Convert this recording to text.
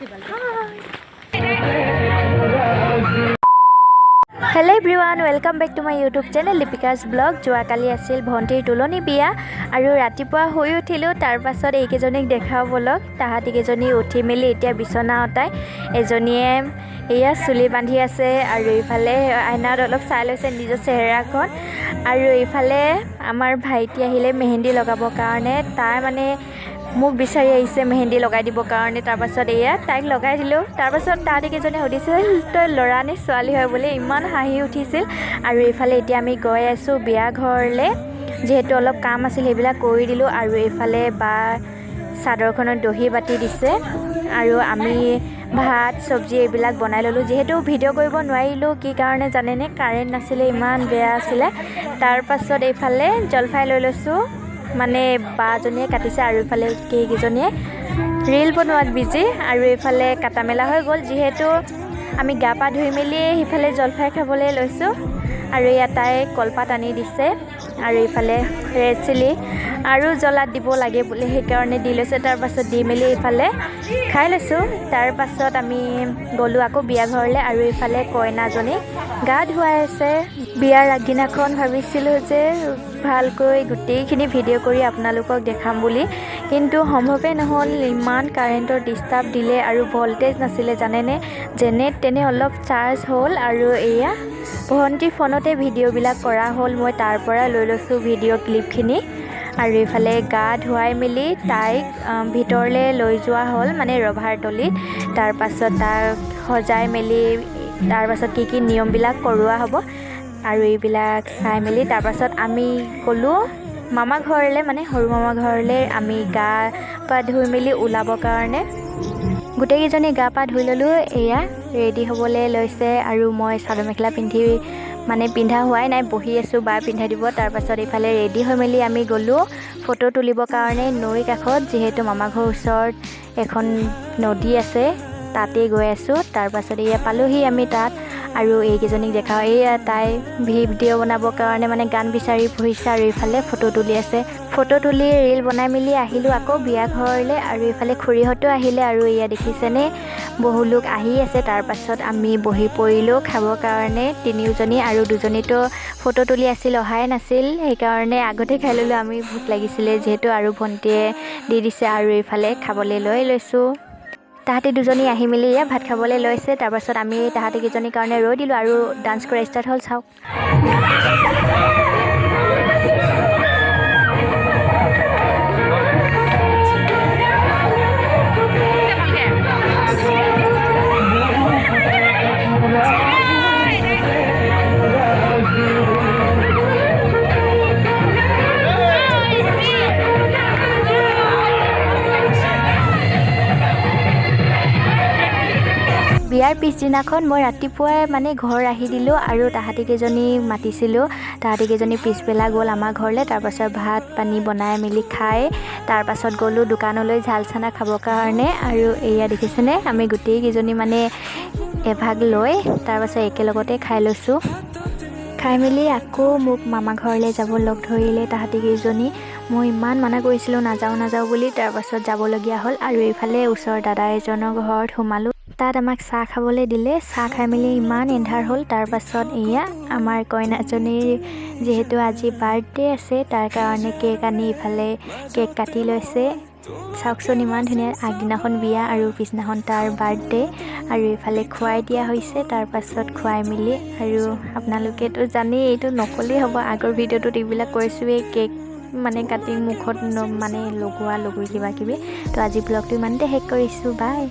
Hello everyone, welcome back to my YouTube channel Lipika's Vlog. যোৱাকালি আছিল ভণ্টিৰ তুলনি বিয়া আৰু ৰাতিপুৱা শুই উঠিলো তাৰ পাছত এইকেজনীক দেখাও বলক তাহাঁতি কেজনী উঠি মেলি এতিয়া বিছনা অটাই এজনীয়ে এয়া চুলি বান্ধি আছে আৰু ইফালে আইনাত অলপ চাই লৈছে নিজৰ চেহেৰাখন আৰু ইফালে আমাৰ ভাইটি আহিলে মেহেন্দি লগাবৰ কাৰণে তাই মানে মোক বিচাৰি আহিছে মেহেন্দি লগাই দিব কাৰণে তাৰ পাছত এয়া তাইক লগাই দিলো তাৰ পাছত তাহাঁতি কেজনী সুধিছিল তই ল'ৰা নে ছোৱালী হয় বুলি ইমান হাঁহি উঠিছিল আৰু ইফালে এতিয়া আমি গৈ আছো বিয়া ঘৰলে যেহেতু অলপ কাম আছিল সেইবিলাক কৰি দিলো আৰু ইফালে বা চাদৰখনত দহি বাতি দিছে আৰু আমি ভাত সবজি এইবিলাক বনাই ললো যেহেতু ভিডিঅ' কৰিব নোৱাৰিলো কি কাৰণে জানেনে কাৰেণ্ট নাছিলে ইমান বেয়া আছিলে তাৰ পাছত এইফালে জলফাই লৈ লৈছো মানে বাজনীয়ে কাটিছে আৰু ইফালে কেইজনীয়ে ৰীল বনোৱাত বিজি আৰু ইফালে কাটা মেলা হৈ গ'ল যেহেতু আমি গা পা ধুই মেলি ইফালে জলফাই খাবলৈ লৈছো আৰু ইয়াতাই কলপাত আনি দিছে আৰু ইফালে ৰেড চিলি আৰু জ্বলা দিব লাগে বুলি সেইকাৰণে দি লৈছে তাৰ পাছত দি মেলি ইফালে খাই লৈছো তাৰ পাছত আমি গ'লো আকৌ বিয়া ঘৰলে আৰু ইফালে কইনাজনী গা ধুৱাই আছে বিয়াৰ আগদিনাখন ভাবিছিলো যে ভালকৈ গোটেইখিনি ভিডিঅ' কৰি আপোনালোকক দেখাম বুলি কিন্তু সম্ভৱে নহ'ল ইমান কাৰেণ্টৰ ডিষ্টাৰ্ব দিলে আৰু ভল্টেজ নাছিলে জানেনে যেনে তেনে অলপ চাৰ্জ হ'ল আৰু এয়া ভণ্টিৰ ফোনতে ভিডিঅ'বিলাক কৰা হ'ল মই তাৰ পৰা লৈ লৈছোঁ ভিডিঅ' ক্লিপখিনি আৰু ইফালে গা ধুৱাই মেলি তাইক ভিতৰলৈ লৈ যোৱা হ'ল মানে ৰভাৰ তলিত তাৰ পাছত তাক সজাই মেলি তাৰ পাছত কি নিয়মবিলাক কৰোৱা হ'ব আৰু এইবিলাক চাই মেলি তাৰ পাছত আমি গ'লো মামা ঘৰলৈ মানে সৰু মামা ঘৰলৈ আমি গা পা ধুই মেলি ওলাবৰ কাৰণে গোটেইকেইজনী গা পা ধুই ল'লোঁ এয়া ৰেডি হ'বলৈ লৈছে আৰু মই চাদৰ মেখেলা পিন্ধা হোৱাই নাই বহি আছোঁ বা পিন্ধাই দিব তাৰ পাছত ইফালে ৰেডি হৈ মেলি আমি গ'লোঁ ফটো তুলিবৰ কাৰণে নৈৰ কাষত যিহেতু মামা ঘৰৰ ওচৰত এখন নদী আছে তাতেই গৈ আছোঁ তাৰ পাছত এয়া পালোহি আমি তাত আৰু এইকেইজনীক দেখাওঁ এয়া তাই ভিডিঅ' বনাবৰ কাৰণে মানে গান বিচাৰি ফুৰিছে আৰু ইফালে ফটো তুলি আছে ফটো তুলি ৰীল বনাই মেলি আহিলোঁ আকৌ বিয়া ঘৰলৈ আৰু ইফালে খুৰীহঁতো আহিলে আৰু এয়া দেখিছেনে বহু লোক আহি আছে তাৰ পাছত আমি বহি পৰিলোঁ খাবৰ কাৰণে তিনিওজনী আৰু দুজনীতো ফটো তুলি আছিল অহাই নাছিল সেইকাৰণে আগতে খাই ল'লোঁ আমি ভোক লাগিছিলে যিহেতু আৰু ভণ্টিয়ে দি দিছে আৰু ইফালে খাবলৈ লৈছোঁ তাহাঁতি দুজনী আহি মেলি এয়া ভাত খাবলৈ লৈছে তাৰপাছত আমি তাহাঁতি কেইজনীৰ কাৰণে ৰৈ দিলোঁ আৰু ডান্স কৰা ষ্টাৰ্ট হ'ল চাওক বিয়াৰ পিছদিনাখন মই ৰাতিপুৱাই মানে ঘৰ আহি দিলোঁ আৰু তাহাঁতি কেইজনী মাতিছিলোঁ তাহাঁতি কেইজনী পিছবেলা গ'ল আমাৰ ঘৰলৈ তাৰপাছত ভাত পানী বনাই মেলি খাই তাৰপাছত গ'লোঁ দোকানলৈ ঝাল চানা খাবৰ কাৰণে আৰু এয়া দেখিছেনে আমি গোটেইকেইজনী মানে এভাগ লৈ তাৰপাছত একেলগতে খাই লৈছোঁ খাই মেলি আকৌ মোক মামা ঘৰলৈ যাব লগ ধৰিলে তাহাঁতি কেইজনী মই ইমান মানা কৰিছিলোঁ নাযাওঁ বুলি তাৰপাছত যাবলগীয়া হ'ল আৰু এইফালে ওচৰৰ দাদা এজনৰ ঘৰত সোমালোঁ তাত আমাক চাহ খাবলৈ দিলে চাহ খাই মেলি ইমান এন্ধাৰ হ'ল তাৰ পাছত এয়া আমাৰ কইনাজনীৰ যিহেতু আজি বাৰ্থডে আছে তাৰ কাৰণে কেক আনি ইফালে কেক কাটি লৈছে চাওকচোন ইমান ধুনীয়া আগদিনাখন বিয়া আৰু পিছদিনাখন তাৰ বাৰ্থডে আৰু ইফালে খুৱাই দিয়া হৈছে তাৰ পাছত খুৱাই মেলি আৰু আপোনালোকেতো জানেই এইটো নকলেই হ'ব আগৰ ভিডিঅ'টোত এইবিলাক কৰিছোঁৱেই কেক মানে কাটি মুখত মানে লগোৱা কিবা কিবি তো আজি ব্লগটো ইমানতে শেষ কৰিছোঁ বাই